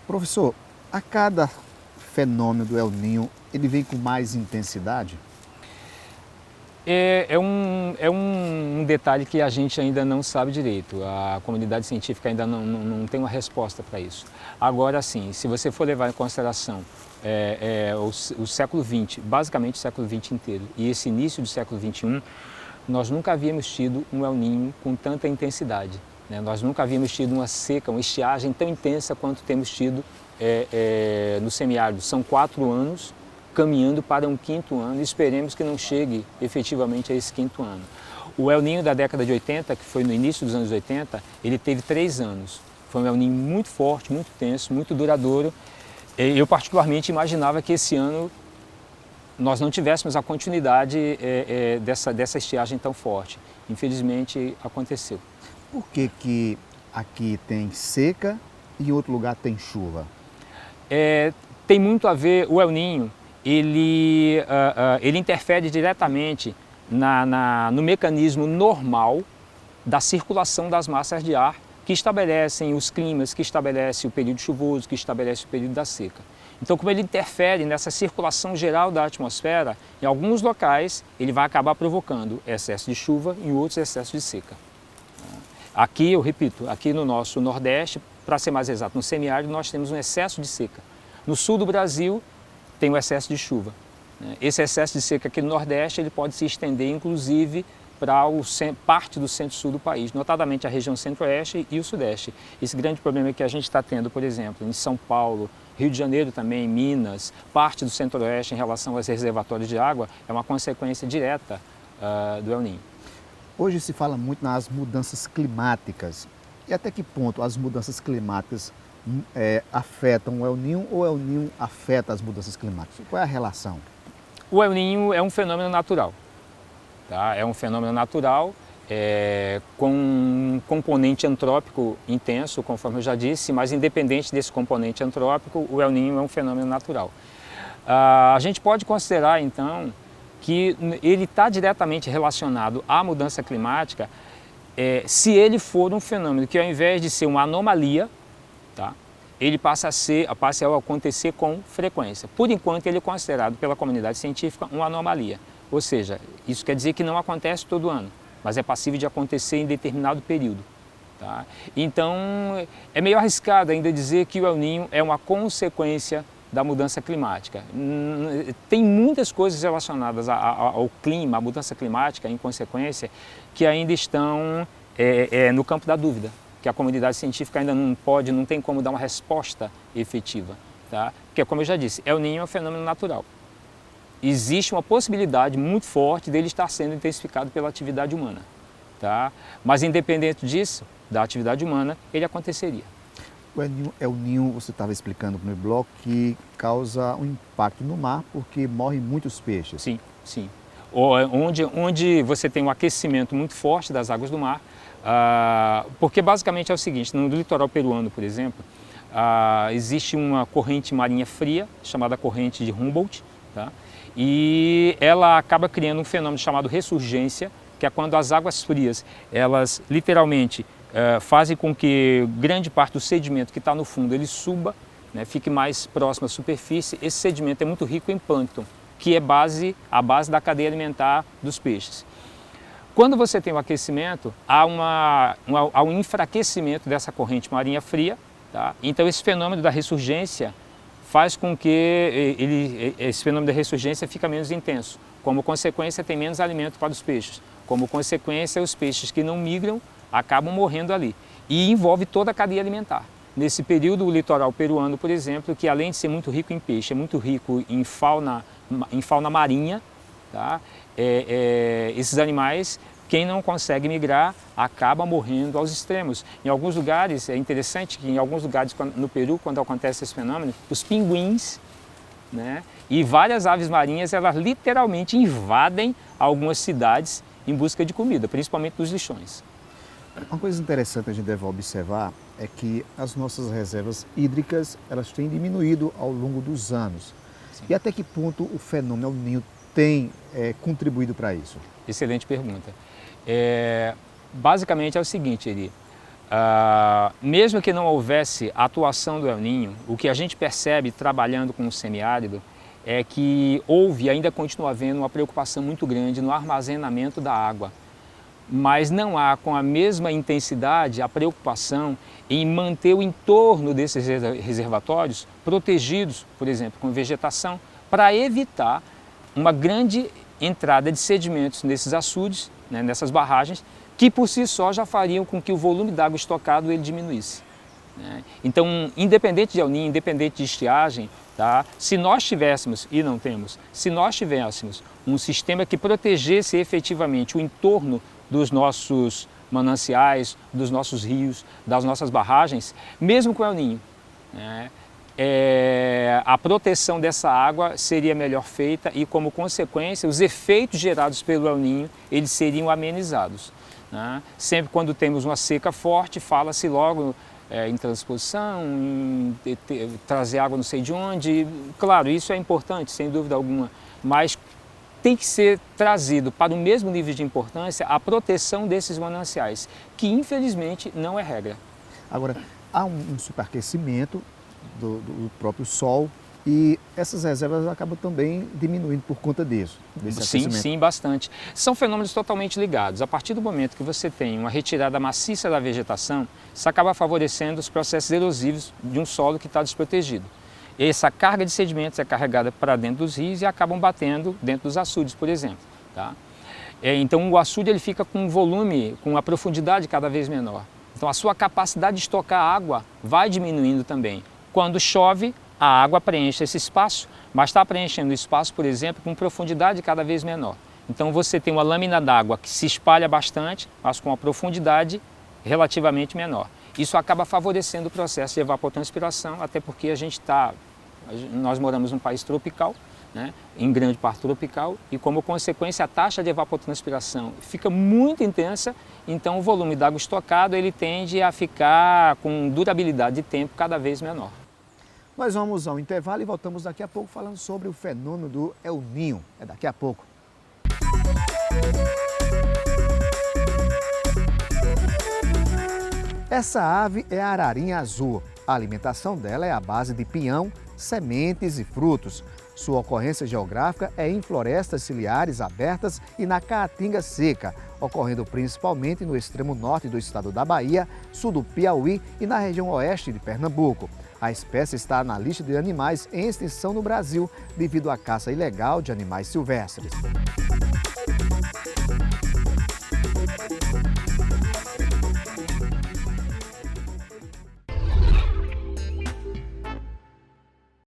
Professor, a cada fenômeno do El Niño, ele vem com mais intensidade? É um detalhe que a gente ainda não sabe direito. A comunidade científica ainda não tem uma resposta para isso. Agora sim, se você for levar em consideração o século XX, basicamente o século XX inteiro, e esse início do século XXI, nós nunca havíamos tido um El Niño com tanta intensidade, né? Nós nunca havíamos tido uma seca, uma estiagem tão intensa quanto temos tido no semiárido. São 4 anos caminhando para um 5º ano, e esperemos que não chegue efetivamente a esse 5º ano. O El Niño da década de 80, que foi no início dos anos 80, ele teve 3 anos. Foi um El Niño muito forte, muito tenso, muito duradouro. Eu particularmente imaginava que esse ano nós não tivéssemos a continuidade dessa estiagem tão forte. Infelizmente aconteceu. Por que que aqui tem seca e em outro lugar tem chuva? Tem muito a ver, o El Niño, ele interfere diretamente no mecanismo normal da circulação das massas de ar que estabelecem os climas, que estabelece o período chuvoso, que estabelece o período da seca. Então, como ele interfere nessa circulação geral da atmosfera, em alguns locais ele vai acabar provocando excesso de chuva e em outros excesso de seca. Aqui, eu repito, aqui no nosso Nordeste, para ser mais exato, no semiárido nós temos um excesso de seca. No sul do Brasil tem um excesso de chuva. Esse excesso de seca aqui no Nordeste ele pode se estender inclusive para parte do centro-sul do país, notadamente a região centro-oeste e o sudeste. Esse grande problema que a gente está tendo, por exemplo, em São Paulo, Rio de Janeiro também, Minas, parte do centro-oeste em relação aos reservatórios de água, é uma consequência direta do El Niño. Hoje se fala muito nas mudanças climáticas. E até que ponto as mudanças climáticas afetam o El Niño ou o El Niño afeta as mudanças climáticas? Qual é a relação? O El Niño é um fenômeno natural. Tá? É um fenômeno natural com um componente antrópico intenso, conforme eu já disse, mas independente desse componente antrópico, o El Niño é um fenômeno natural. A gente pode considerar, então, que ele está diretamente relacionado à mudança climática se ele for um fenômeno que, ao invés de ser uma anomalia, tá, ele passa a acontecer com frequência. Por enquanto, ele é considerado pela comunidade científica uma anomalia. Ou seja, isso quer dizer que não acontece todo ano, mas é passível de acontecer em determinado período. Tá? Então, é meio arriscado ainda dizer que o El Niño é uma consequência da mudança climática. Tem muitas coisas relacionadas ao clima, à mudança climática, em consequência, que ainda estão no campo da dúvida, que a comunidade científica ainda não tem como dar uma resposta efetiva. Tá? Porque, como eu já disse, El Niño é um fenômeno natural. Existe uma possibilidade muito forte dele estar sendo intensificado pela atividade humana. Tá? Mas, independente disso, da atividade humana, ele aconteceria. O El Niño, você estava explicando no primeiro bloco, que causa um impacto no mar porque morrem muitos peixes. Sim, sim. Onde você tem um aquecimento muito forte das águas do mar, porque basicamente é o seguinte, no litoral peruano, por exemplo, existe uma corrente marinha fria, chamada corrente de Humboldt, tá? E ela acaba criando um fenômeno chamado ressurgência, que é quando as águas frias, elas literalmente fazem com que grande parte do sedimento que está no fundo ele suba, né, fique mais próximo à superfície. Esse sedimento é muito rico em plâncton, que é a base da cadeia alimentar dos peixes. Quando você tem o aquecimento, há um enfraquecimento dessa corrente marinha fria, tá? Então esse fenômeno da ressurgência faz com que esse fenômeno da ressurgência fica menos intenso. Como consequência, tem menos alimento para os peixes. Como consequência, os peixes que não migram acabam morrendo ali. E envolve toda a cadeia alimentar. Nesse período, o litoral peruano, por exemplo, que além de ser muito rico em peixe, é muito rico em fauna marinha, tá? Esses animais, quem não consegue migrar, acaba morrendo aos extremos. Em alguns lugares, é interessante que em alguns lugares no Peru, quando acontece esse fenômeno, os pinguins, né, e várias aves marinhas, elas literalmente invadem algumas cidades em busca de comida, principalmente dos lixões. Uma coisa interessante a gente deve observar é que as nossas reservas hídricas elas têm diminuído ao longo dos anos. Sim. E até que ponto o fenômeno El Niño tem contribuído para isso? Excelente pergunta. Basicamente é o seguinte, Eri, Mesmo que não houvesse atuação do El Niño, o que a gente percebe trabalhando com o semiárido é que houve e ainda continua havendo uma preocupação muito grande no armazenamento da água, mas não há com a mesma intensidade a preocupação em manter o entorno desses reservatórios protegidos, por exemplo, com vegetação, para evitar uma grande entrada de sedimentos nesses açudes, né, nessas barragens, que por si só já fariam com que o volume d'água estocado ele diminuísse, né? Então, independente de El Niño, independente de estiagem, tá? Se nós tivéssemos, e não temos, se nós tivéssemos um sistema que protegesse efetivamente o entorno dos nossos mananciais, dos nossos rios, das nossas barragens, mesmo com El Niño, né, a proteção dessa água seria melhor feita e, como consequência, os efeitos gerados pelo El Niño eles seriam amenizados, né? Sempre quando temos uma seca forte, fala-se logo em transposição, em trazer água não sei de onde. Claro, isso é importante, sem dúvida alguma, mas tem que ser trazido para o mesmo nível de importância a proteção desses mananciais, que infelizmente não é regra. Agora, há um superaquecimento do próprio sol e essas reservas acabam também diminuindo por conta disso, desse aquecimento. Sim, bastante. São fenômenos totalmente ligados. A partir do momento que você tem uma retirada maciça da vegetação, isso acaba favorecendo os processos erosivos de um solo que está desprotegido. Essa carga de sedimentos é carregada para dentro dos rios e acabam batendo dentro dos açudes, por exemplo, tá? Então o açude ele fica com um volume, com uma profundidade cada vez menor. Então a sua capacidade de estocar água vai diminuindo também. Quando chove, a água preenche esse espaço, mas está preenchendo o espaço, por exemplo, com profundidade cada vez menor. Então você tem uma lâmina d'água que se espalha bastante, mas com uma profundidade relativamente menor. Isso acaba favorecendo o processo de evapotranspiração, até porque nós moramos num país tropical, né, em grande parte tropical, e como consequência a taxa de evapotranspiração fica muito intensa, então o volume d'água estocado ele tende a ficar com durabilidade de tempo cada vez menor. Nós vamos ao intervalo e voltamos daqui a pouco falando sobre o fenômeno do El Niño. É daqui a pouco. Essa ave é a ararinha azul. A alimentação dela é à base de pinhão, sementes e frutos. Sua ocorrência geográfica é em florestas ciliares abertas e na caatinga seca, ocorrendo principalmente no extremo norte do estado da Bahia, sul do Piauí e na região oeste de Pernambuco. A espécie está na lista de animais em extinção no Brasil devido à caça ilegal de animais silvestres.